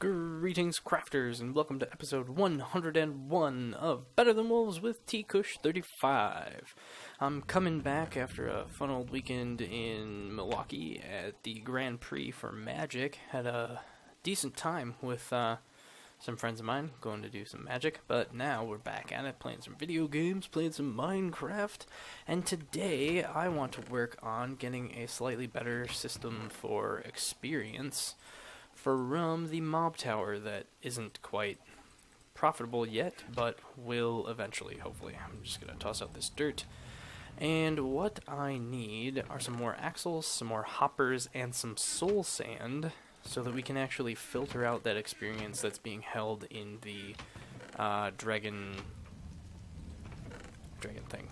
Greetings, crafters, and welcome to episode 101 of Better Than Wolves with T-Kush35. I'm coming back after a fun old weekend in Milwaukee at the Grand Prix for Magic. Had a decent time with some friends of mine going to do some magic, but now we're back at it, playing some video games, playing some Minecraft, and today I want to work on getting a slightly better system for experience for the mob tower that isn't quite profitable yet, but will eventually, hopefully. I'm just going to toss out this dirt. And what I need are some more axles, some more hoppers, and some soul sand, so that we can actually filter out that experience that's being held in the dragon thing.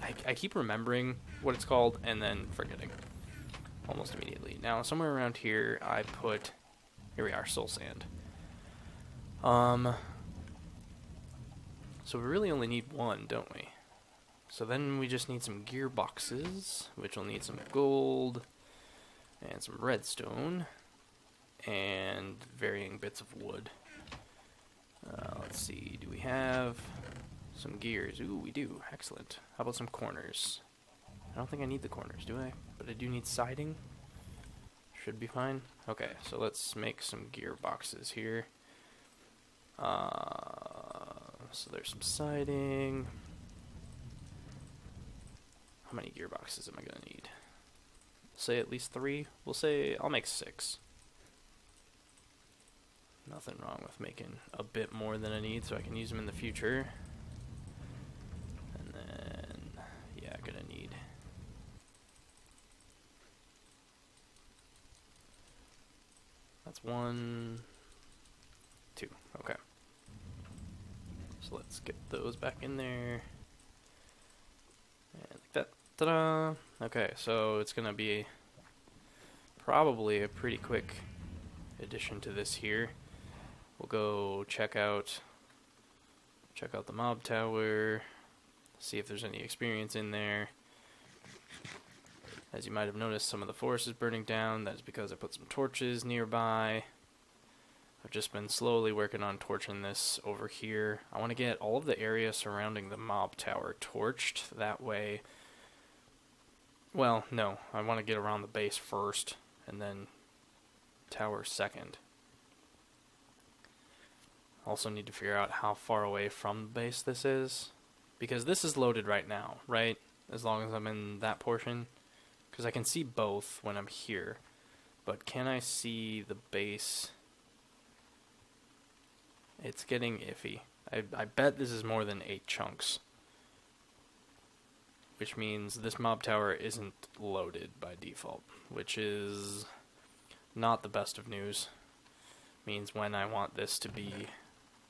I keep remembering what it's called and then forgetting almost immediately. Now, somewhere around here, I put... Here we are, soul sand. So we really only need one, don't we? So then we just need some gearboxes, which will need some gold, and some redstone, and varying bits of wood. Let's see, do we have some gears? Ooh, we do. Excellent. How about some corners? I don't think I need the corners, do I? But I do need siding. Should be fine. Okay, so let's make some gearboxes here. So there's some siding. How many gearboxes am I gonna need? Say at least 3. We'll say I'll make 6. Nothing wrong with making a bit more than I need so I can use them in the future. And then, yeah, gonna need... That's 1, 2. Okay. So let's get those back in there. And like that. Ta-da! Okay, so it's gonna be probably a pretty quick addition to this here. We'll go check out the mob tower, see if there's any experience in there. As you might have noticed, some of the forest is burning down. That's because I put some torches nearby. I've just been slowly working on torching this over here. I want to get all of the area surrounding the mob tower torched. That way... Well, no. I want to get around the base first, and then tower second. Also need to figure out how far away from the base this is. Because this is loaded right now, right? As long as I'm in that portion. Because I can see both when I'm here. But can I see the base? It's getting iffy. I bet this is more than 8 chunks. Which means this mob tower isn't loaded by default. Which is not the best of news. Means when I want this to be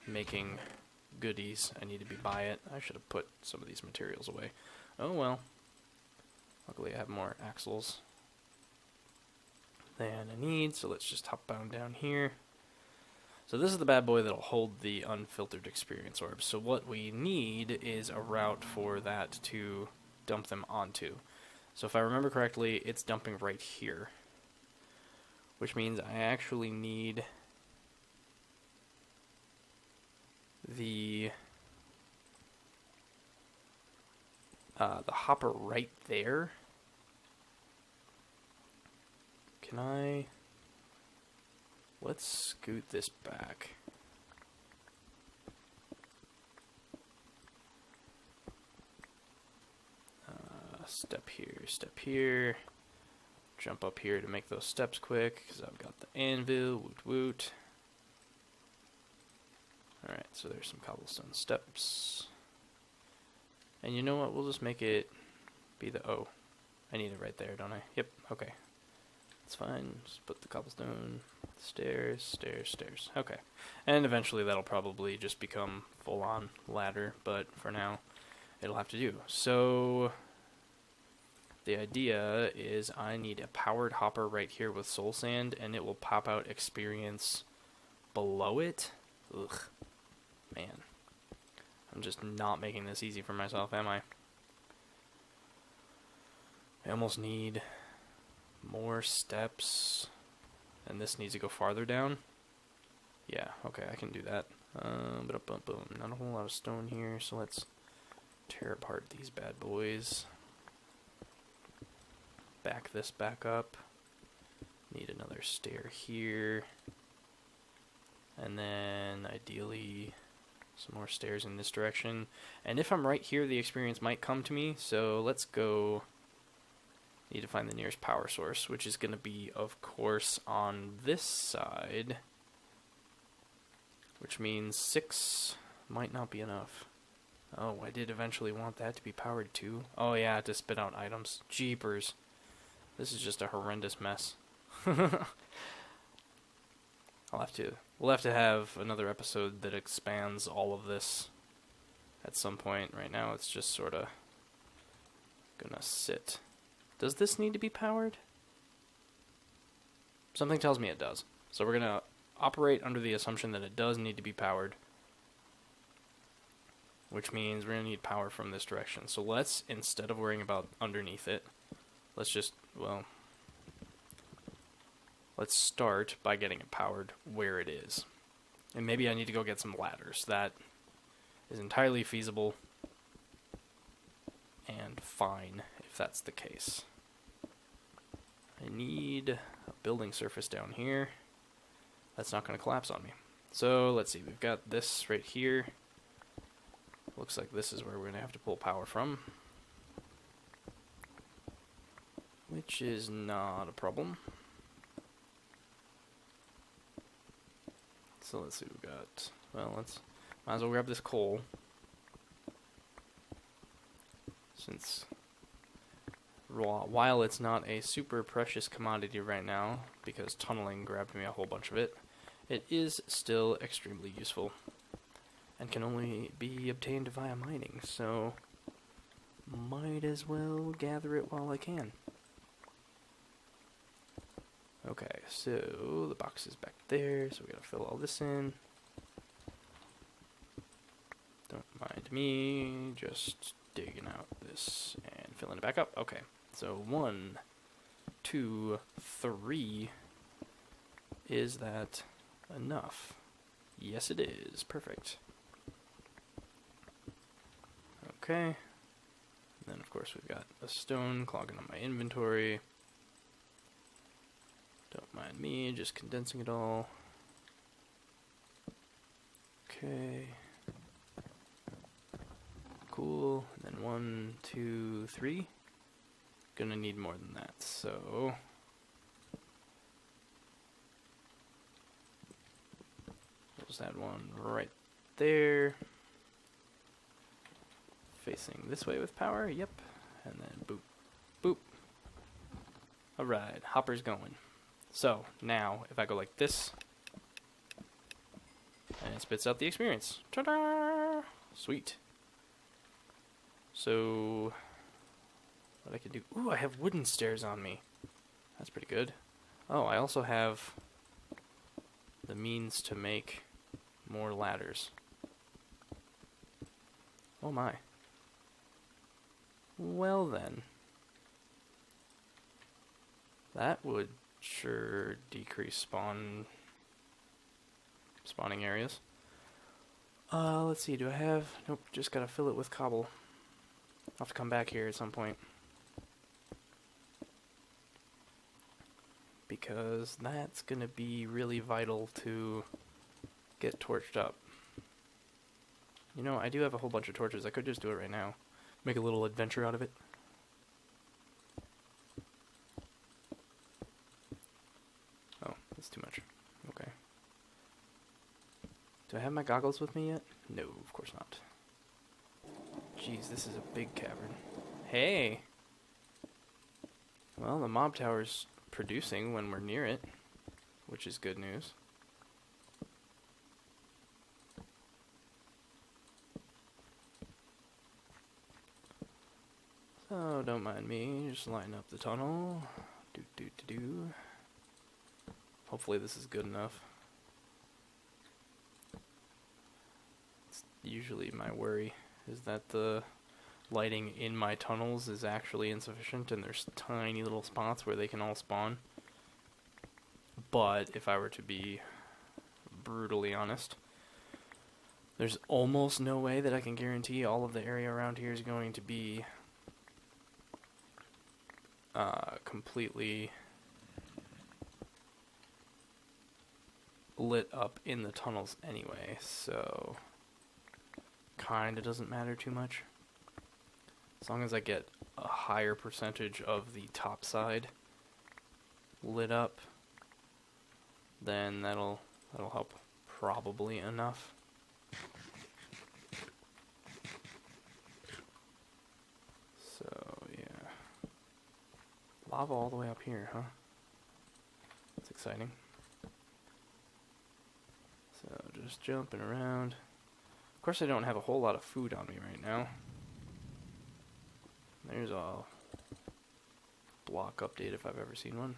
making goodies, I need to be by it. I should have put some of these materials away. Oh well. Luckily I have more axles than I need, so let's just hop down here. So this is the bad boy that'll hold the unfiltered experience orbs. So what we need is a route for that to dump them onto. So if I remember correctly, it's dumping right here. Which means I actually need the hopper right there. Can I... Let's scoot this back. Step here. Jump up here to make those steps quick, because I've got the anvil, woot woot. Alright, so there's some cobblestone steps. And you know what, we'll just make it be the O. I need it right there, don't I? Yep, okay. It's fine, just put the cobblestone, stairs, stairs, stairs. Okay. And eventually that'll probably just become full-on ladder, but for now, it'll have to do. So, the idea is I need a powered hopper right here with soul sand, and it will pop out experience below it. Ugh. Man. I'm just not making this easy for myself, am I? I almost need more steps, and this needs to go farther down. Yeah, okay, I can do that. Not a whole lot of stone here, so let's tear apart these bad boys. Back this back up. Need another stair here. And then, ideally, some more stairs in this direction. And if I'm right here, the experience might come to me, so let's go. Need to find the nearest power source, which is going to be, of course, on this side. Which means 6 might not be enough. Oh, I did eventually want that to be powered too. Oh yeah, to spit out items. Jeepers. This is just a horrendous mess. We'll have to have another episode that expands all of this at some point. Right now it's just sort of gonna sit. Does this need to be powered? Something tells me it does. So we're gonna operate under the assumption that it does need to be powered, which means we're going to need power from this direction. So let's, instead of worrying about underneath it, let's just, well, let's start by getting it powered where it is. And maybe I need to go get some ladders. That is entirely feasible and fine if that's the case. I need a building surface down here. That's not going to collapse on me. So, let's see. We've got this right here. Looks like this is where we're going to have to pull power from. Which is not a problem. So, let's see. We've got... Well, might as well grab this coal. Since... While it's not a super precious commodity right now, because tunneling grabbed me a whole bunch of it, it is still extremely useful, and can only be obtained via mining, so might as well gather it while I can. Okay, so the box is back there, so we gotta fill all this in. Don't mind me, just digging out this and filling it back up. Okay. So 1, 2, 3. Is that enough? Yes, it is. Perfect. Okay. And then, of course, we've got a stone clogging up my inventory. Don't mind me, just condensing it all. Okay. Cool. And then 1, 2, 3. Gonna need more than that, so we'll just add one right there, facing this way with power. Yep, and then boop, boop. All right, hopper's going. So now, if I go like this, and it spits out the experience. Ta-da! Sweet. So. What I can do... Ooh, I have wooden stairs on me. That's pretty good. Oh, I also have the means to make more ladders. Oh my. Well then. That would sure decrease spawning areas. Let's see, do I have... Nope, just gotta fill it with cobble. I'll have to come back here at some point. Because that's going to be really vital to get torched up. You know, I do have a whole bunch of torches. I could just do it right now. Make a little adventure out of it. Oh, that's too much. Okay. Do I have my goggles with me yet? No, of course not. Jeez, this is a big cavern. Hey! Well, the mob tower's producing when we're near it, which is good news. So don't mind me, just line up the tunnel. Do. Hopefully this is good enough. It's usually my worry is that the lighting in my tunnels is actually insufficient and there's tiny little spots where they can all spawn. But if I were to be brutally honest. There's almost no way that I can guarantee all of the area around here is going to be completely lit up in the tunnels anyway, so kinda doesn't matter too much. As long as I get a higher percentage of the top side lit up, then that'll help probably enough. So yeah, lava all the way up here, huh? That's exciting. So just jumping around. Of course I don't have a whole lot of food on me right now. There's a block update if I've ever seen one.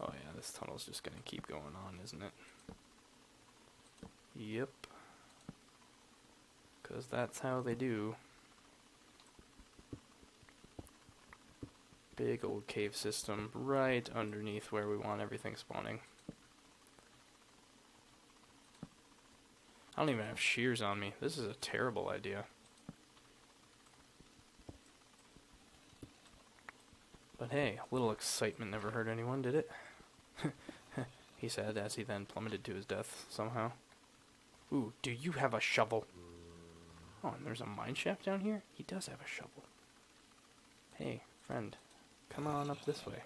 Oh yeah, this tunnel's just gonna keep going on, isn't it? Yep. 'Cause that's how they do. Big old cave system right underneath where we want everything spawning. I don't even have shears on me. This is a terrible idea. But hey, a little excitement never hurt anyone, did it? He said as he then plummeted to his death somehow. Ooh, do you have a shovel? Oh, and there's a mine shaft down here? He does have a shovel. Hey, friend, come on up this way.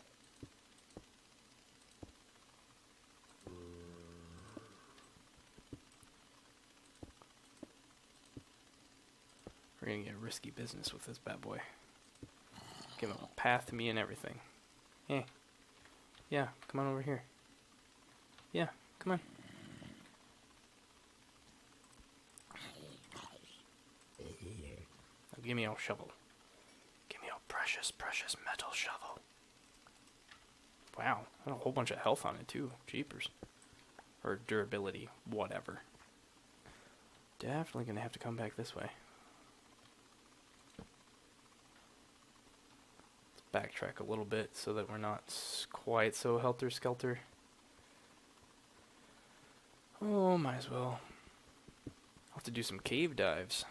We're gonna get risky business with this bad boy. Give him a path to me and everything. Hey. Yeah, come on over here. Yeah, come on. Now give me your shovel. Give me your precious, precious metal shovel. Wow, got a whole bunch of health on it too. Jeepers. Or durability, whatever. Definitely gonna have to come back this way. Backtrack a little bit so that we're not quite so helter-skelter. Oh, might as well. I'll have to do some cave dives.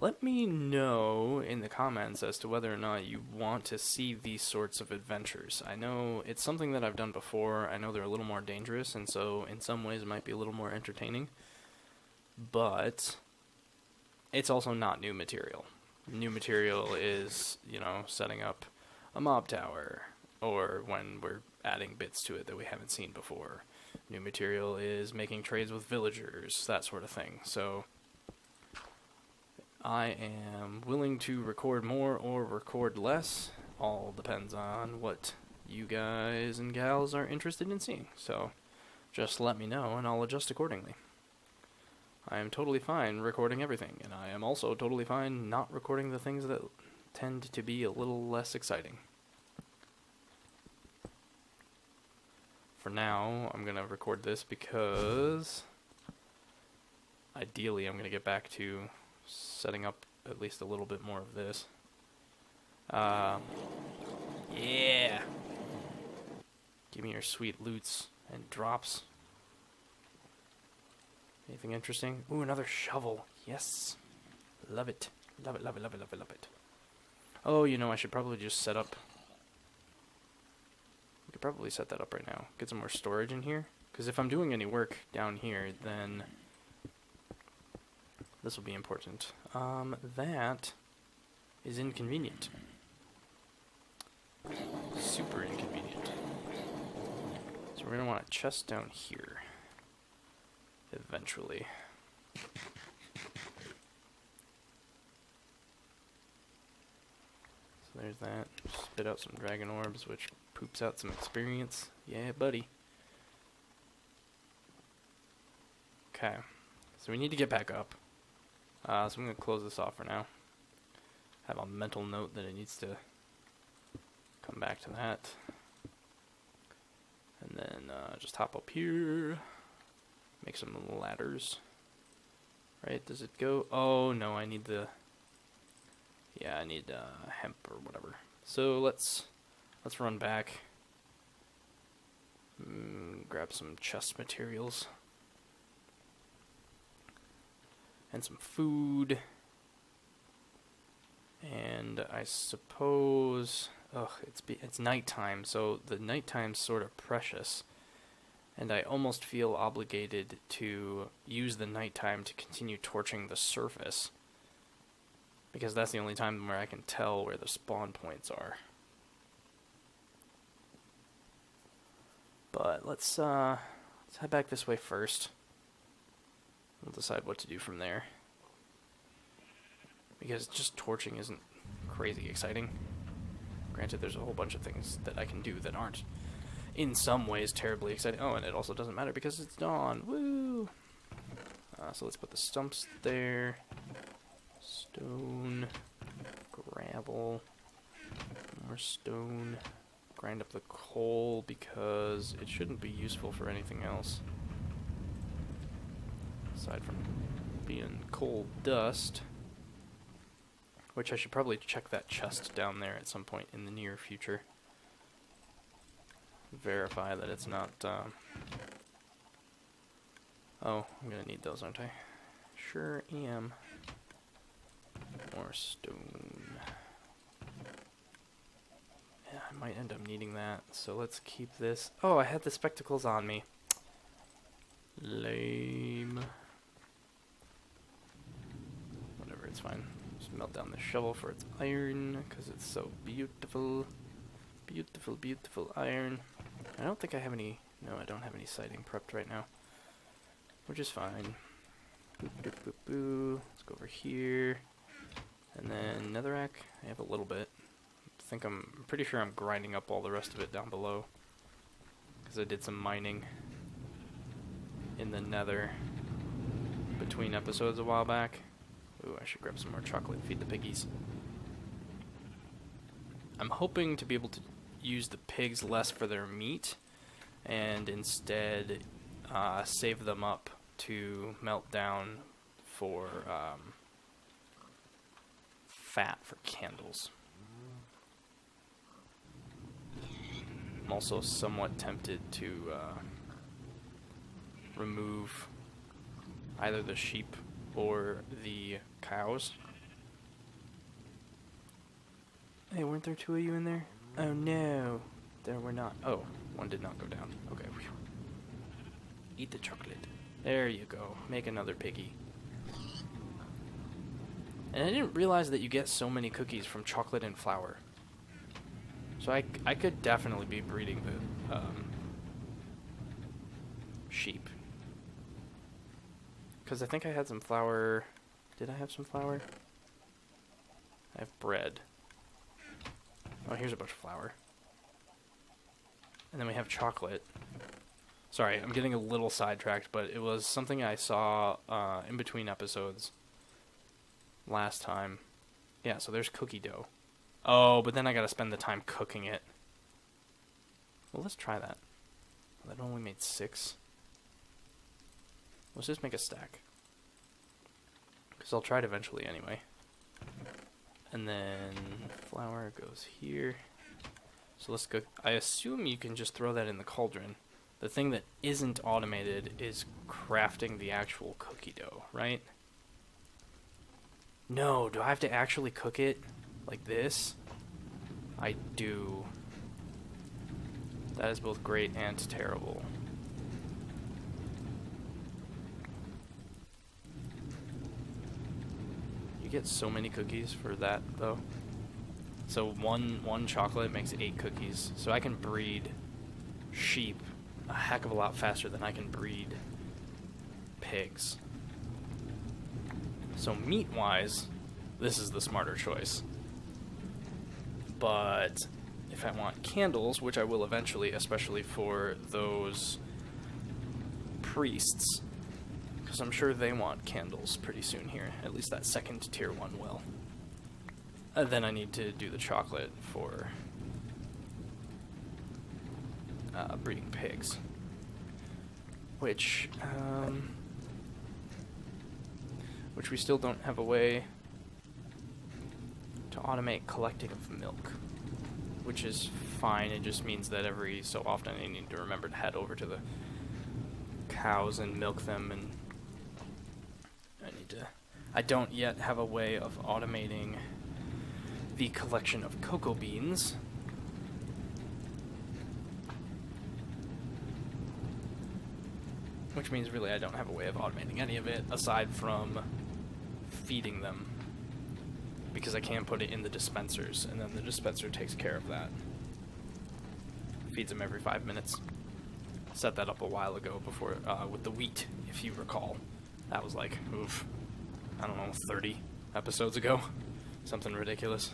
Let me know in the comments as to whether or not you want to see these sorts of adventures. I know it's something that I've done before. I know they're a little more dangerous, and so in some ways it might be a little more entertaining. But it's also not new material. New material is, you know, setting up a mob tower, or when we're adding bits to it that we haven't seen before. New material is making trades with villagers, that sort of thing. So I am willing to record more or record less. All depends on what you guys and gals are interested in seeing. So just let me know and I'll adjust accordingly. I am totally fine recording everything, and I am also totally fine not recording the things that tend to be a little less exciting. For now, I'm going to record this because ideally I'm going to get back to setting up at least a little bit more of this. Yeah! Give me your sweet loots and drops. Anything interesting? Ooh, another shovel. Yes. Love it. Love it, love it, love it, love it, love it. Oh, you know, I should probably just set up... I could probably set that up right now. Get some more storage in here. Because if I'm doing any work down here, then... this will be important. That is inconvenient. Super inconvenient. So we're going to want a chest down here. Eventually. So there's that. Spit out some dragon orbs, which poops out some experience. Yeah, buddy. Okay. So we need to get back up. So I'm going to close this off for now. Have a mental note that it needs to come back to that. And then just hop up here. Make some ladders. Right, does it go? Oh, no, I need the... yeah, I need hemp or whatever. So let's run back. Grab some chest materials. And some food. And I suppose... Ugh, it's nighttime, so the nighttime's sort of precious. And I almost feel obligated to use the nighttime to continue torching the surface. Because that's the only time where I can tell where the spawn points are. But let's head back this way first. We'll decide what to do from there. Because just torching isn't crazy exciting. Granted, there's a whole bunch of things that I can do that aren't, in some ways, terribly exciting. Oh, and it also doesn't matter because it's dawn. Woo! So let's put the stumps there. Stone. Gravel. More stone. Grind up the coal because it shouldn't be useful for anything else. Aside from being coal dust. Which I should probably check that chest down there at some point in the near future. Verify that it's not, Oh, I'm gonna need those, aren't I? Sure am. More stone. Yeah, I might end up needing that, so let's keep this. Oh, I had the spectacles on me. Lame. Whatever, it's fine. Just melt down the shovel for its iron, because it's so beautiful. Beautiful, beautiful iron. I don't think I have any... No, I don't have any siding prepped right now. Which is fine. Boop, boop, boop, boop. Let's go over here. And then netherrack. I have a little bit. I'm pretty sure I'm grinding up all the rest of it down below. Because I did some mining in the nether between episodes a while back. Ooh, I should grab some more chocolate and feed the piggies. I'm hoping to be able to use the pigs less for their meat and instead save them up to melt down for fat for candles. I'm also somewhat tempted to remove either the sheep or the cows. Hey, weren't there two of you in there? Oh no, there were not. Oh, one did not go down. Okay. Whew. Eat the chocolate. There you go. Make another piggy. And I didn't realize that you get so many cookies from chocolate and flour. So I could definitely be breeding the sheep. Because I think I had some flour. Did I have some flour? I have bread. Oh, here's a bunch of flour. And then we have chocolate. Sorry, I'm getting a little sidetracked, but it was something I saw in between episodes last time. Yeah, so there's cookie dough. Oh, but then I gotta spend the time cooking it. Well, let's try that. That only made 6. Let's just make a stack. Because I'll try it eventually anyway. And then flour goes here. So let's go. I assume you can just throw that in the cauldron. The thing that isn't automated is crafting the actual cookie dough, right? No, do I have to actually cook it like this? I do. That is both great and terrible. You get so many cookies for that, though. So one chocolate makes 8 cookies. So I can breed sheep a heck of a lot faster than I can breed pigs. So meat-wise, this is the smarter choice. But if I want candles, which I will eventually, especially for those priests, because I'm sure they want candles pretty soon here. At least that second tier one will. Then I need to do the chocolate for breeding pigs. Which we still don't have a way to automate collecting of milk. Which is fine. It just means that every so often I need to remember to head over to the cows and milk them, and I don't yet have a way of automating the collection of cocoa beans. Which means really I don't have a way of automating any of it aside from feeding them. Because I can put it in the dispensers, and then the dispenser takes care of that. Feeds them every 5 minutes. Set that up a while ago before, with the wheat, if you recall. That was like, oof, I don't know, 30 episodes ago. Something ridiculous.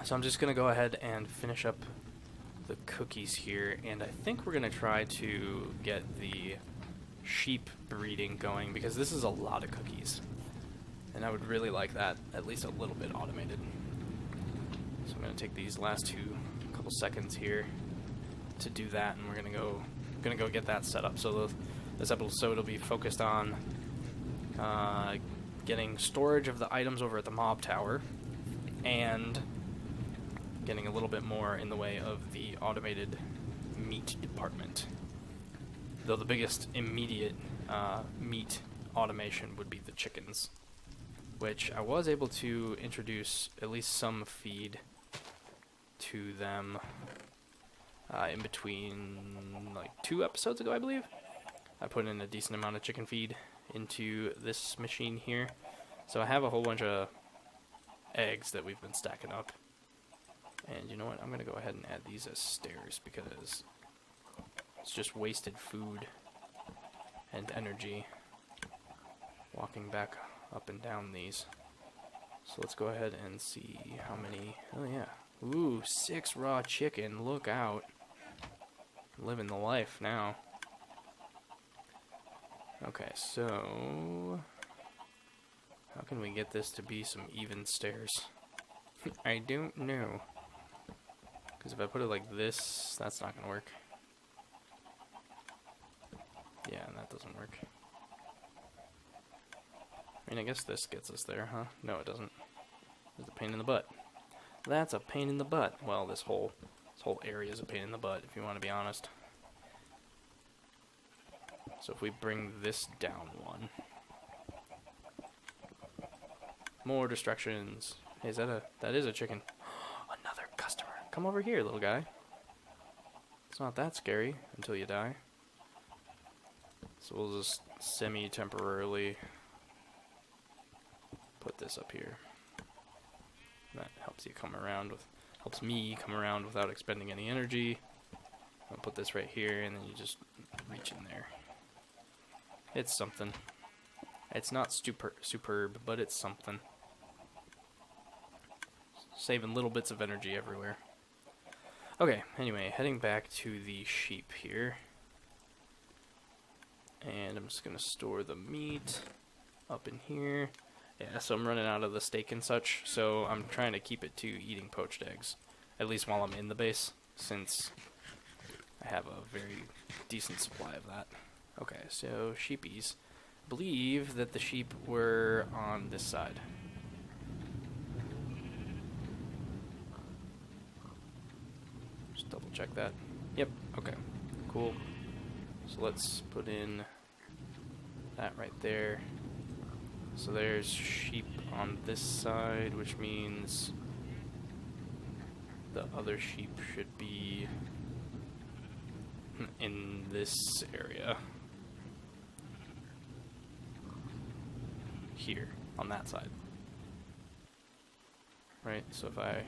So I'm just going to go ahead and finish up the cookies here, and I think we're going to try to get the sheep breeding going, because this is a lot of cookies. And I would really like that at least a little bit automated. So I'm going to take these last couple seconds here to do that, and we're going to go get that set up. So this episode will be focused on getting storage of the items over at the mob tower, and getting a little bit more in the way of the automated meat department. Though the biggest immediate meat automation would be the chickens, which I was able to introduce at least some feed to them in between, like 2 episodes ago, I believe. I put in a decent amount of chicken feed into this machine here. So I have a whole bunch of eggs that we've been stacking up. And you know what? I'm going to go ahead and add these as stairs, because it's just wasted food and energy walking back up and down these. So let's go ahead and see how many. Oh yeah. Ooh, 6 raw chicken. Look out. Living the life now. Okay, so how can we get this to be some even stairs? I don't know. Because if I put it like this, that's not going to work. Yeah, and that doesn't work. I mean, I guess this gets us there, huh? No, it doesn't. It's a pain in the butt. That's a pain in the butt. Well, this whole area is a pain in the butt, if you want to be honest. So if we bring this down 1. More distractions. Hey, that is a chicken. Another customer. Come over here, little guy. It's not that scary until you die. So we'll just semi-temporarily put this up here. That helps you come around helps me come around without expending any energy. I'll put this right here, and then you just reach in there. It's something. It's not superb, but it's something. Saving little bits of energy everywhere. Okay, anyway, heading back to the sheep here. And I'm just going to store the meat up in here. Yeah, so I'm running out of the steak and such, so I'm trying to keep it to eating poached eggs. At least while I'm in the base, since I have a very decent supply of that. Okay, so sheepies. I believe that the sheep were on this side. Just double check that. Yep, okay, cool. So let's put in that right there. So there's sheep on this side, which means the other sheep should be in this area. Here, on that side. Right, so if I...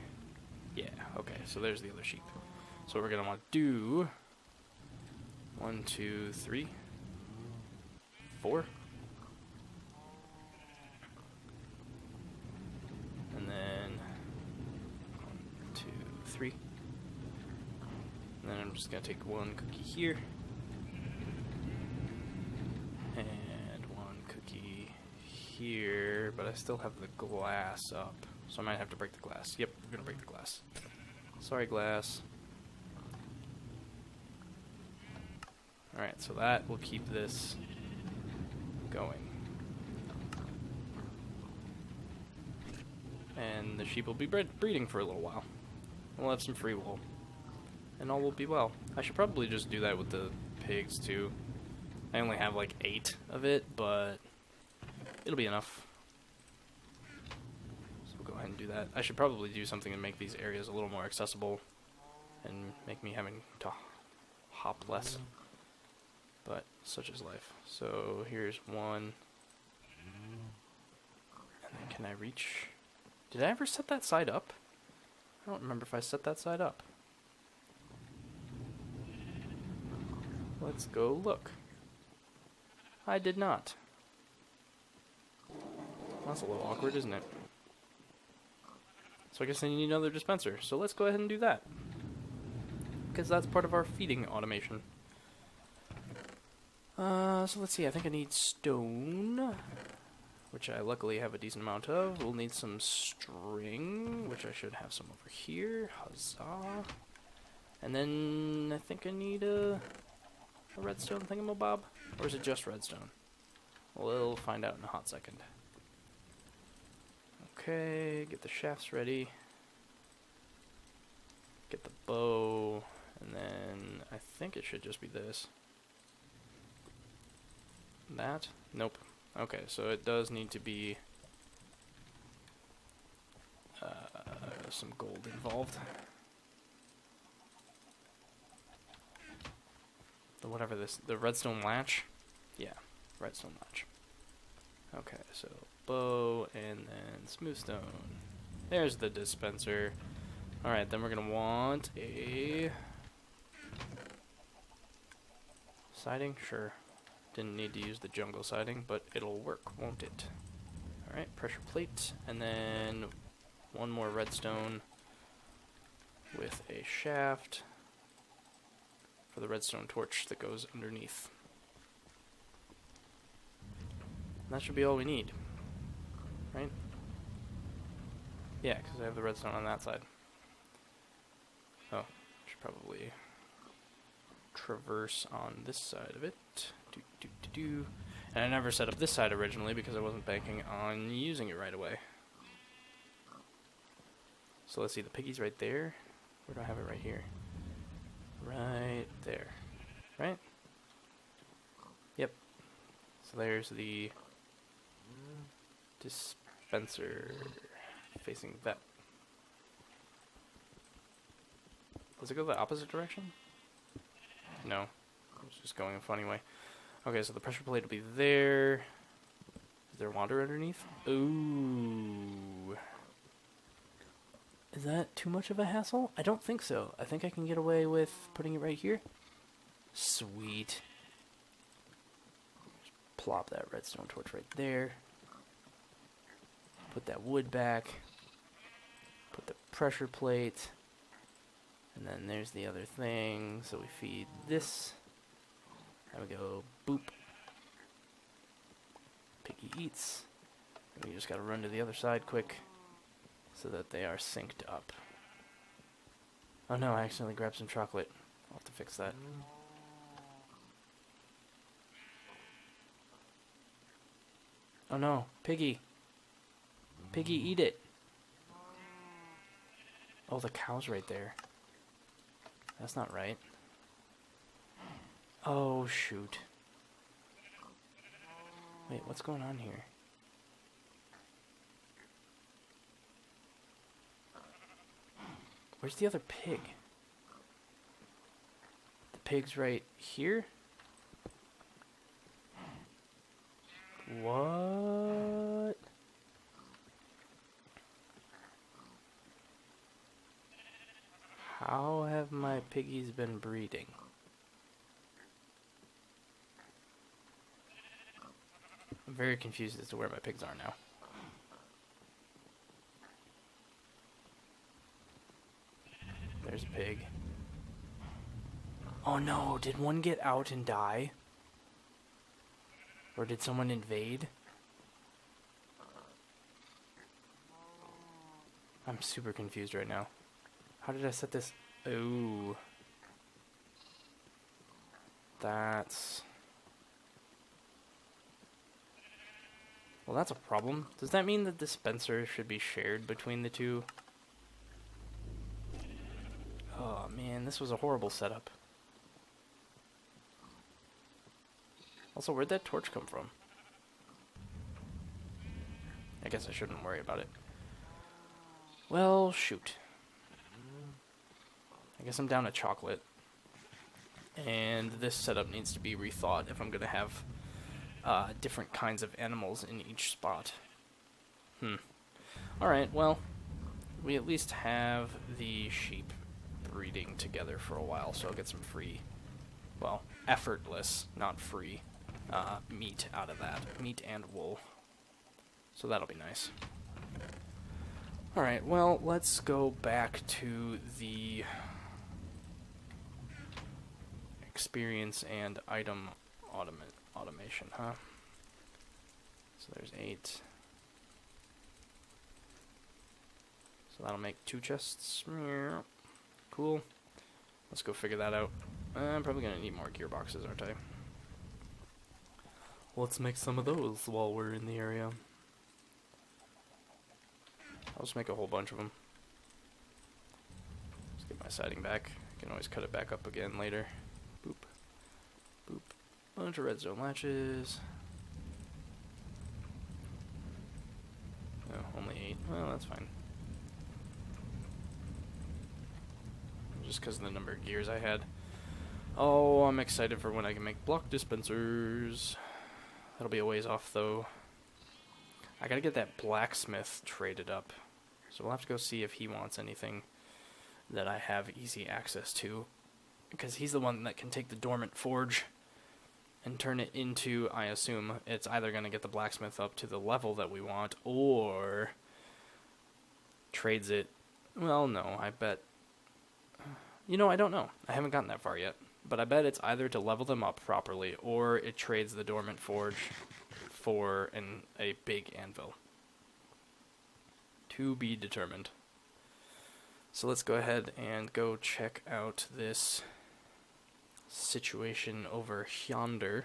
Yeah, okay, so there's the other sheep. So what we're going to want to do... 1, 2, 3, 4. And then 1, 2, 3. And then I'm just going to take 1 cookie here. And 1 cookie here. But I still have the glass up. So I might have to break the glass. Yep, we're going to break the glass. Sorry, glass. Alright, so that will keep this going. And the sheep will be breeding for a little while. We'll have some free wool. And all will be well. I should probably just do that with the pigs, too. I only have like 8 of it, but it'll be enough. So we'll go ahead and do that. I should probably do something to make these areas a little more accessible and make me having to hop less. But such is life. So here's one. And then can I reach? Did I ever set that side up? I don't remember if I set that side up. Let's go look. I did not. That's a little awkward, isn't it? So I guess I need another dispenser. So let's go ahead and do that. Because that's part of our feeding automation. So let's see. I think I need stone, which I luckily have a decent amount of. We'll need some string, which I should have some over here. Huzzah. And then I think I need a redstone thingamabob? Or is it just redstone? We'll find out in a hot second. Okay, get the shafts ready. Get the bow. And then I think it should just be this. That? Nope. Okay, so it does need to be some gold involved. Whatever this, the redstone latch? Yeah, redstone latch. Okay, so bow and then smooth stone. There's the dispenser. Alright, then we're gonna want a siding? Sure. Didn't need to use the jungle siding, but it'll work, won't it? Alright, pressure plate, and then one more redstone with a shaft for the redstone torch that goes underneath. And that should be all we need, right? Yeah, because I have the redstone on that side. Oh, should probably traverse on this side of it. And I never set up this side originally because I wasn't banking on using it right away. So let's see, the piggy's right there. Where do I have it right here? Right there. Right? Yep. So there's the dispenser facing that. Does it go the opposite direction? No. It's just going a funny way. Okay, so the pressure plate will be there. Is there water underneath? Ooh. Is that too much of a hassle? I don't think so. I think I can get away with putting it right here. Sweet. Just plop that redstone torch right there. Put that wood back. Put the pressure plate. And then there's the other thing. So we feed this. There we go. Boop. Piggy eats. And we just gotta run to the other side quick so that they are synced up. Oh no, I accidentally grabbed some chocolate. I'll have to fix that. Oh no, Piggy. Piggy, eat it. Oh, the cow's right there. That's not right. Oh, shoot. Wait, what's going on here? Where's the other pig? The pig's right here? What? How have my piggies been breeding? I'm very confused as to where my pigs are now. There's a pig. Oh no, did one get out and die? Or did someone invade? I'm super confused right now. How did I set this? Ooh. That's... Well, that's a problem. Does that mean the dispenser should be shared between the two? Man, this was a horrible setup. Also, where'd that torch come from? I guess I shouldn't worry about it. Well, shoot. I guess I'm down to chocolate. And this setup needs to be rethought if I'm going to have different kinds of animals in each spot. Alright, well, we at least have the sheep breeding together for a while, so I'll get some free, well, effortless, not free, meat out of that. Meat and wool. So that'll be nice. Alright, well, let's go back to the experience and item automation, huh? So there's 8. So that'll make 2 chests. Cool. Let's go figure that out. I'm probably going to need more gearboxes, aren't I? Let's make some of those while we're in the area. I'll just make a whole bunch of them. Let's get my siding back. I can always cut it back up again later. Boop. Boop. Bunch of redstone latches. No, only 8. Well, that's fine. Just because of the number of gears I had. Oh, I'm excited for when I can make block dispensers. That'll be a ways off, though. I gotta get that blacksmith traded up. So we'll have to go see if he wants anything that I have easy access to. Because he's the one that can take the dormant forge and turn it into, I assume, it's either going to get the blacksmith up to the level that we want, or trades it. Well, no, I bet. You know, I don't know. I haven't gotten that far yet. But I bet it's either to level them up properly, or it trades the dormant forge for a big anvil. To be determined. So let's go ahead and go check out this situation over yonder.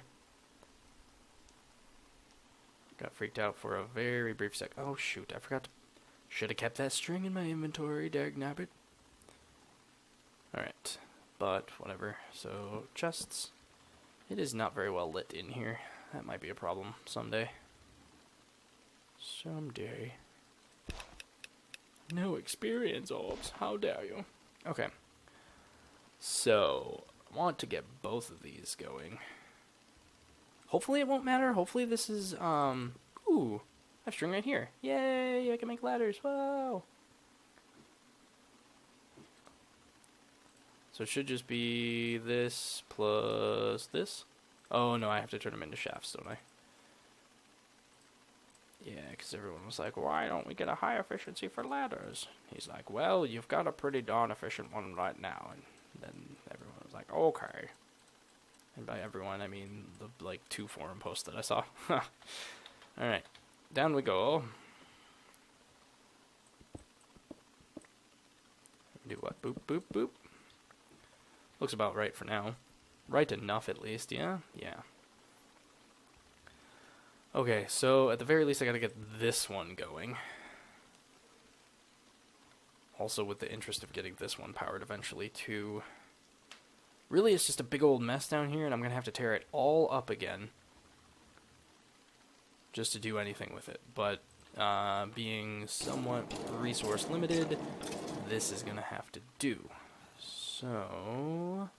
Got freaked out for a very brief sec. Oh shoot, I forgot to... Should have kept that string in my inventory, dagnabbit. Alright, but whatever. So, chests. It is not very well lit in here. That might be a problem someday. Someday. No experience, Orbs. How dare you? Okay. So, I want to get both of these going. Hopefully it won't matter. Hopefully this is, ooh, I have string right here. Yay, I can make ladders. Whoa. So it should just be this plus this. Oh, no, I have to turn them into shafts, don't I? Yeah, because everyone was like, why don't we get a high efficiency for ladders? He's like, well, you've got a pretty darn efficient one right now. And then everyone was like, okay. And by everyone, I mean the, like, 2 forum posts that I saw. Alright, down we go. Do what? Boop, boop, boop. Looks about right for now. Right enough, at least, yeah? Yeah. Okay, so at the very least I gotta get this one going. Also with the interest of getting this one powered eventually too. Really, it's just a big old mess down here, and I'm gonna have to tear it all up again. Just to do anything with it. But, being somewhat resource limited, this is gonna have to do. So...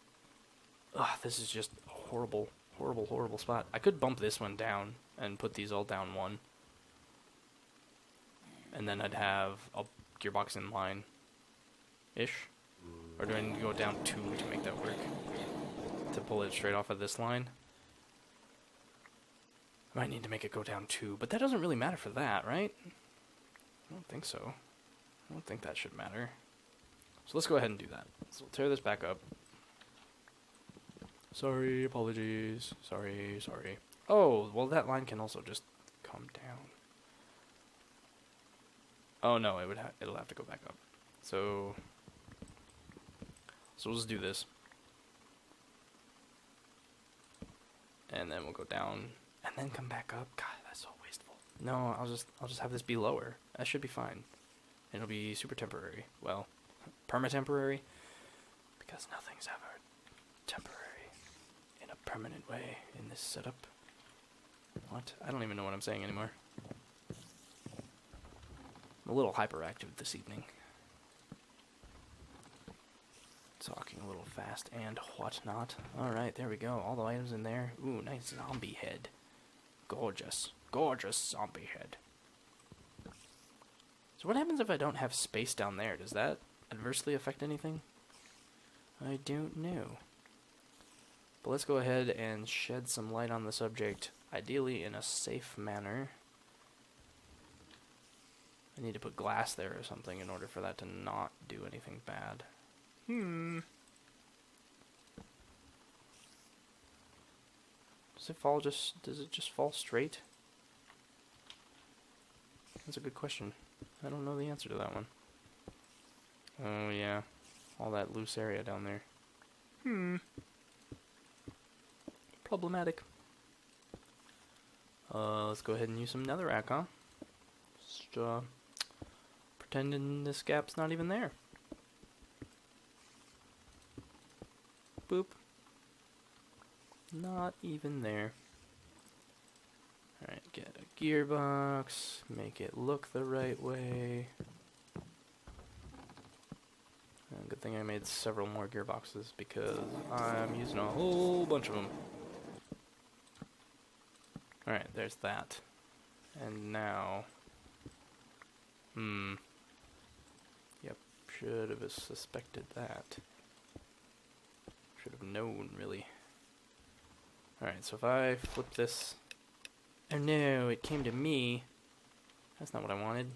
Ugh, this is just a horrible, horrible, horrible spot. I could bump this one down and put these all down 1. And then I'd have a gearbox in line-ish. Or do I need to go down 2 to make that work? To pull it straight off of this line? I might need to make it go down 2, but that doesn't really matter for that, right? I don't think so. I don't think that should matter. So let's go ahead and do that. So we'll tear this back up. Sorry, apologies. Sorry, sorry. Oh, well that line can also just come down. Oh no, it'll have to go back up. So we'll just do this. And then we'll go down and then come back up. God, that's so wasteful. No, I'll just have this be lower. That should be fine. And it'll be super temporary. Well, perma-temporary. Because nothing's ever temporary in a permanent way in this setup. What? I don't even know what I'm saying anymore. I'm a little hyperactive this evening. Talking a little fast and whatnot. Alright, there we go. All the items in there. Ooh, nice zombie head. Gorgeous. Gorgeous zombie head. So what happens if I don't have space down there? Does that adversely affect anything? I don't know. But let's go ahead and shed some light on the subject, ideally in a safe manner. I need to put glass there or something in order for that to not do anything bad. Does it just fall straight? That's a good question. I don't know the answer to that one. Oh yeah, all that loose area down there. Problematic. Let's go ahead and use some netherrack, huh? Just, pretending this gap's not even there. Boop. Not even there. Alright, get a gearbox, make it look the right way. Good thing I made several more gearboxes because I'm using a whole bunch of them. Alright, there's that. And now... Yep, should have suspected that. Should have known, really. Alright, so if I flip this... Oh no, it came to me. That's not what I wanted.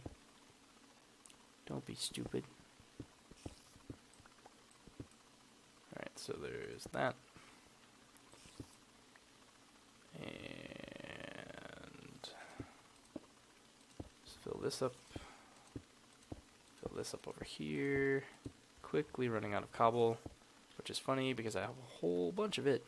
Don't be stupid. Alright, so there's that. And... let's fill this up. Fill this up over here. Quickly running out of cobble. Which is funny because I have a whole bunch of it.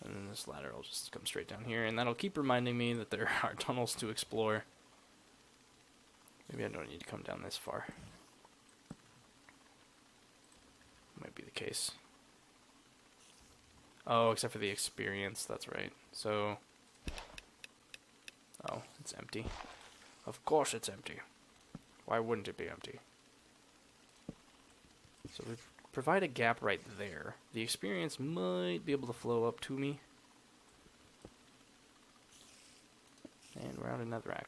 And then this ladder will just come straight down here, and that'll keep reminding me that there are tunnels to explore. Maybe I don't need to come down this far. Might be the case. Oh, except for the experience, that's right. So... oh, it's empty. Of course it's empty. Why wouldn't it be empty? So we provide a gap right there. The experience might be able to flow up to me. And we're out of netherrack.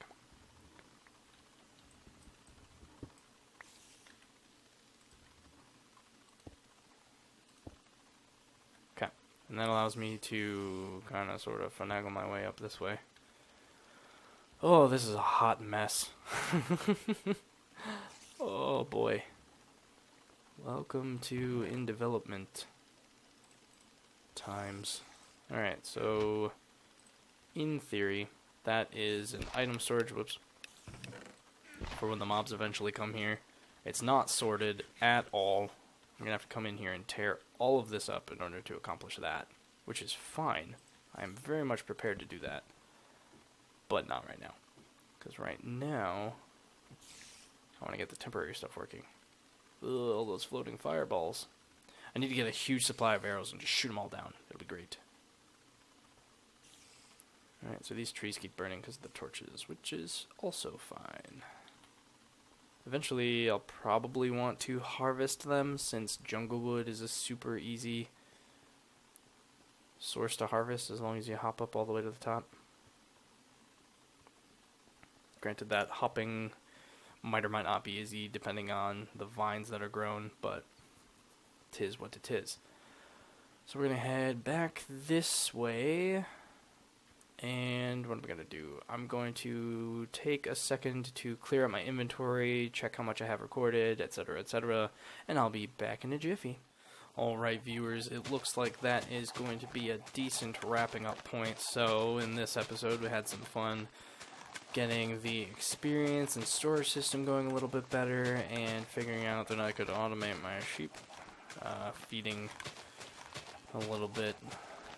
Okay. And that allows me to kind of sort of finagle my way up this way. Oh, this is a hot mess. Oh boy. Welcome to in development times. Alright, so in theory, that is an item storage, whoops, for when the mobs eventually come here. It's not sorted at all. I'm gonna have to come in here and tear all of this up in order to accomplish that, which is fine. I am very much prepared to do that, but not right now. Because right now, I want to get the temporary stuff working. Ugh, all those floating fireballs. I need to get a huge supply of arrows and just shoot them all down. It'll be great. Alright, so these trees keep burning because of the torches, which is also fine. Eventually, I'll probably want to harvest them, since jungle wood is a super easy source to harvest as long as you hop up all the way to the top. Granted, that hopping might or might not be easy depending on the vines that are grown, but 'tis what it is. So we're going to head back this way, and what am I going to do? I'm going to take a second to clear out my inventory, check how much I have recorded, etc., and I'll be back in a jiffy. Alright viewers, it looks like that is going to be a decent wrapping up point. So in this episode we had some fun getting the experience and storage system going a little bit better, and figuring out that I could automate my sheep feeding a little bit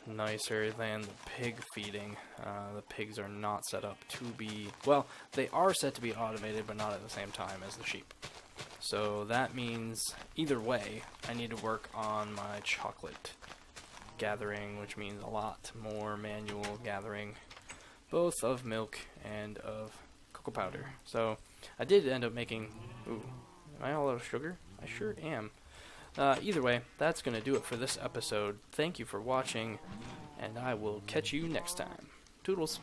nicer than the pig feeding. The pigs are not set up to be, well, they are set to be automated, but not at the same time as the sheep. So that means either way, I need to work on my chocolate gathering, which means a lot more manual gathering, both of milk and of cocoa powder. So I did end up making... Ooh, am I all out of sugar? I sure am. Either way, that's going to do it for this episode. Thank you for watching, and I will catch you next time. Toodles.